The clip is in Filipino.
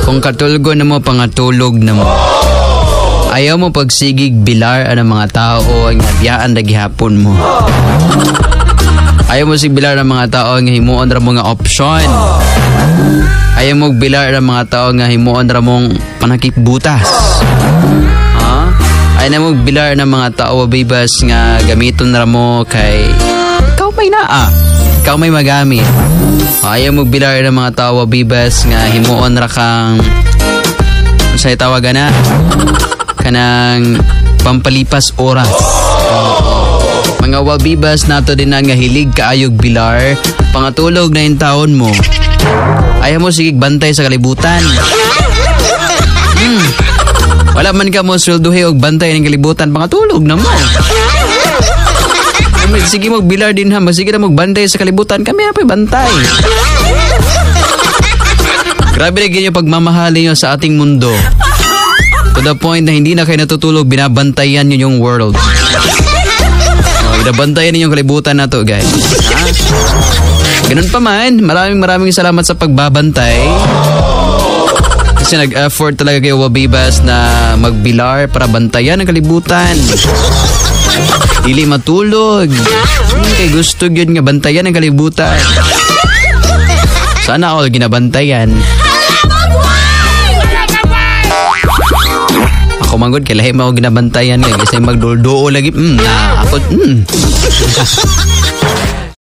Kung katulgo na mo, pangatulog na mo. Ayaw mo pagsigig bilar ang mga tao nga biyaan na gihapon mo. Ayaw mo sigbilar ng mga tao nga himuon ra mo nga option. Ayaw mo bilar ng mga tao nga himuon ra mong panakitbutas. Ayaw na mo bilar ng mga tao bibas nga gamiton ra mo kay ikaw may naa. Ikaw may magamit. Ayaw mo bilar ng mga tao bibas nga himuon ra kang sa tawagan na kanang pampalipas oras. Mga wabibas nato din na nga hilig kaayog bilar, pangatulog na yung taon mo. Ayaw mo sigig bantay sa kalibutan. Wala man ka mo sweldohe og bantay ng kalibutan, pangatulog na mo. Sige mo bilar din ha, sige na magbantay sa kalibutan, kami na pa'y bantay. Grabe na ganyan pagmamahali nyo sa ating mundo. To the point na hindi na kayo natutulog, binabantayan nyo yung world. Binabantayan ninyong kalibutan na to, guys. Ganun pa man, maraming salamat sa pagbabantay. Kasi nag-effort talaga kayo, wabibas, na magbilar para bantayan ang kalibutan. Dili matulog. Kay gusto yun nga bantayan ang kalibutan. Sana all ginabantayan. Ako manggod, kailahin mo ako ginabantayan nga. Kasi magdulduo lagi. Ako.